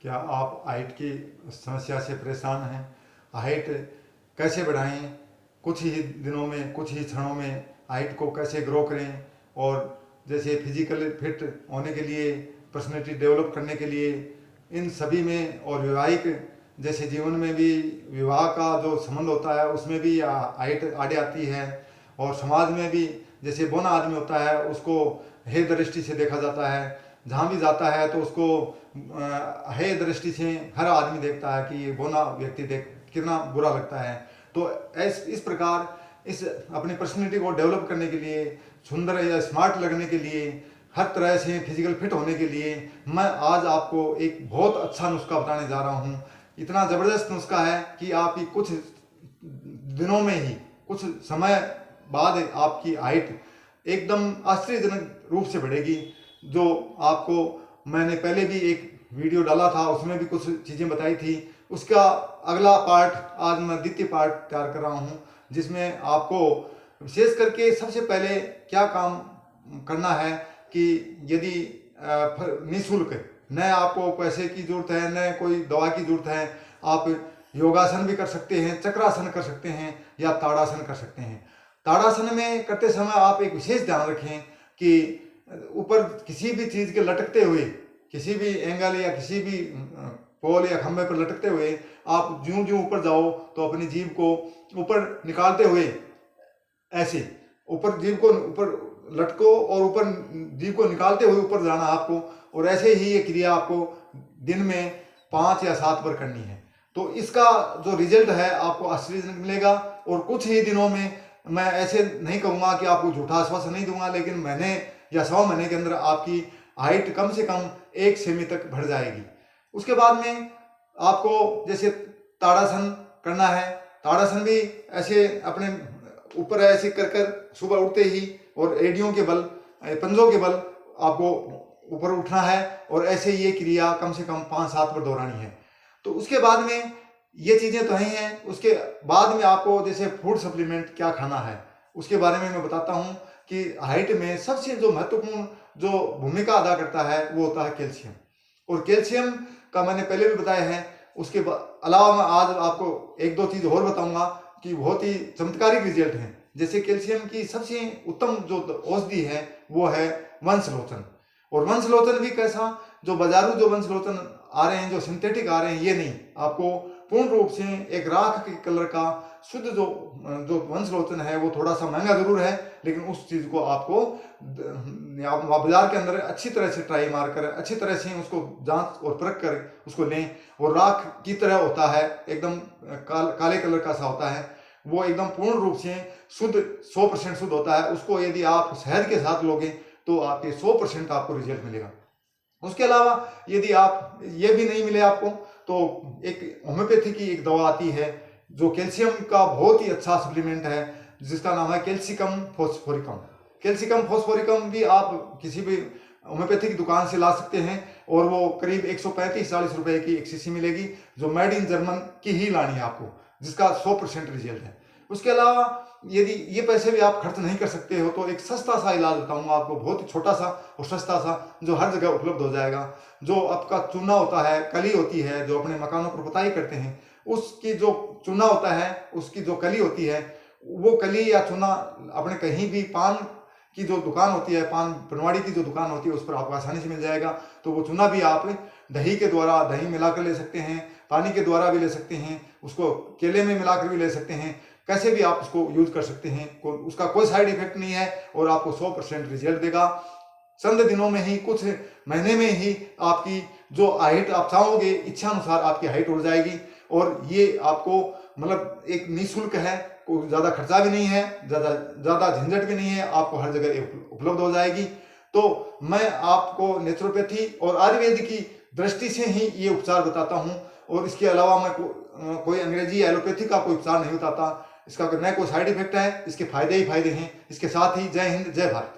क्या आप हाइट की समस्या से परेशान हैं? हाइट कैसे बढ़ाएं? कुछ ही दिनों में, कुछ ही क्षणों में हाइट को कैसे ग्रो करें? और जैसे फिजिकल फिट होने के लिए, पर्सनैलिटी डेवलप करने के लिए, इन सभी में और वैवाहिक जैसे जीवन में भी विवाह का जो संबंध होता है उसमें भी हाइट आड़े आती है। और समाज में भी जैसे बौना आदमी होता है उसको हे दृष्टि से देखा जाता है, जहाँ भी जाता है तो उसको हे दृष्टि से हर आदमी देखता है कि ये बौना व्यक्ति देख कितना बुरा लगता है। तो इस प्रकार इस अपनी पर्सनैलिटी को डेवलप करने के लिए, सुंदर या स्मार्ट लगने के लिए, हर तरह से फिजिकल फिट होने के लिए मैं आज आपको एक बहुत अच्छा नुस्खा बताने जा रहा हूँ। इतना ज़बरदस्त नुस्खा है कि आपकी कुछ दिनों में ही, कुछ समय बाद आपकी हाइट एकदम आश्चर्यजनक रूप से बढ़ेगी। जो आपको मैंने पहले भी एक वीडियो डाला था, उसमें भी कुछ चीज़ें बताई थी। उसका अगला पार्ट आज मैं द्वितीय पार्ट तैयार कर रहा हूँ, जिसमें आपको विशेष करके सबसे पहले क्या काम करना है कि यदि निःशुल्क, न आपको पैसे की जरूरत है, न कोई दवा की जरूरत है, आप योगासन भी कर सकते हैं, चक्रासन कर सकते हैं या ताड़ासन कर सकते हैं। ताड़ासन में करते समय आप एक विशेष ध्यान रखें कि ऊपर किसी भी चीज़ के लटकते हुए, किसी भी एंगल या किसी भी पोल या खंभे पर लटकते हुए आप ज्यों ज्यों ऊपर जाओ तो अपनी जीभ को ऊपर निकालते हुए ऐसे ऊपर जीभ को ऊपर लटको और ऊपर जीभ को निकालते हुए ऊपर जाना आपको। और ऐसे ही ये क्रिया आपको दिन में 5 या 7 बार करनी है। तो इसका जो रिजल्ट है आपको आश्चर्यजनक मिलेगा। और कुछ ही दिनों में, मैं ऐसे नहीं कहूँगा कि आपको झूठा आश्वासन नहीं दूंगा, लेकिन महीने या 100 महीने के अंदर आपकी हाइट कम से कम 1 सेमी तक बढ़ जाएगी। उसके बाद में आपको जैसे ताड़ासन करना है। ताड़ासन भी ऐसे अपने ऊपर ऐसे कर कर सुबह उठते ही और एड़ियों के बल, पंजों के बल आपको ऊपर उठना है और ऐसे ये क्रिया कम से कम 5-7 बार दोहरानी है। तो उसके बाद में ये चीज़ें तो ही हैं। उसके बाद में आपको जैसे फूड सप्लीमेंट क्या खाना है उसके बारे में मैं बताता हूँ कि हाइट में सबसे जो महत्वपूर्ण जो भूमिका अदा करता है वो होता है कैल्शियम। और कैल्शियम का मैंने पहले भी बताया है। उसके अलावा मैं आज आपको 1-2 चीज़ और बताऊंगा कि बहुत ही चमत्कारिक रिजल्ट हैं। जैसे कैल्शियम की सबसे उत्तम जो औषधि है वो है वंशलोचन। और वंशलोचन भी कैसा, जो बाजारू जो वंशलोचन आ रहे हैं, जो सिंथेटिक आ रहे हैं, ये नहीं। आपको पूर्ण रूप से एक राख के कलर का शुद्ध जो वंशलोचन है वो थोड़ा सा महंगा जरूर है, लेकिन उस चीज को आपको बाजार के अंदर अच्छी तरह से ट्राई मार कर, अच्छी तरह से उसको जांच और परख कर उसको लें। और राख की तरह होता है, एकदम काले कलर का सा होता है वो, एकदम पूर्ण रूप से शुद्ध 100% शुद्ध होता है। उसको यदि आप शहद के साथ लोगे तो आपके 100% आपको रिजल्ट मिलेगा। उसके अलावा यदि आप ये भी नहीं मिले आपको तो एक होम्योपैथी की एक दवा आती है जो कैल्शियम का बहुत ही अच्छा सप्लीमेंट है, जिसका नाम है कैल्सिकम फॉस्फोरिकम। कैल्सिकम फॉस्फोरिकम भी आप किसी भी होम्योपैथी की दुकान से ला सकते हैं और वो करीब 135-40 रुपए की एक शीशी मिलेगी, जो मेड इन जर्मन की ही लानी है आपको, जिसका 100% रिजल्ट है। उसके अलावा यदि ये पैसे भी आप खर्च नहीं कर सकते हो तो एक सस्ता सा इलाज बताऊंगा आपको, बहुत ही छोटा सा और सस्ता सा, जो हर जगह उपलब्ध हो जाएगा। जो आपका चूना होता है, कली होती है, जो अपने मकानों पर पुताई करते हैं, उसकी जो चूना होता है, उसकी जो कली होती है, वो कली या चूना अपने कहीं भी पान की जो दुकान होती है, पान पनवाड़ी की जो दुकान होती है, उस पर आपको आसानी से मिल जाएगा। तो वो चूना भी आप दही के द्वारा, दही मिलाकर ले सकते हैं, पानी के द्वारा भी ले सकते हैं, उसको केले में मिलाकर भी ले सकते हैं, कैसे भी आप उसको यूज कर सकते हैं। उसका कोई साइड इफेक्ट नहीं है और आपको 100% रिजल्ट देगा। चंद दिनों में ही, कुछ महीने में ही आपकी जो हाइट आप चाहोगे, इच्छा अनुसार आपकी हाइट उड़ जाएगी। और ये आपको मतलब एक निःशुल्क है, कोई ज़्यादा खर्चा भी नहीं है, ज़्यादा झंझट भी नहीं है, आपको हर जगह उपलब्ध हो जाएगी। तो मैं आपको नेचुरोपैथी और आयुर्वेद की दृष्टि से ही ये उपचार बताता हूँ। और इसके अलावा मैं कोई अंग्रेजी एलोपैथी का कोई उपचार नहीं बताता। इसका न कोई साइड इफेक्ट है, इसके फायदे ही फायदे हैं। इसके साथ ही जय हिंद, जय भारत।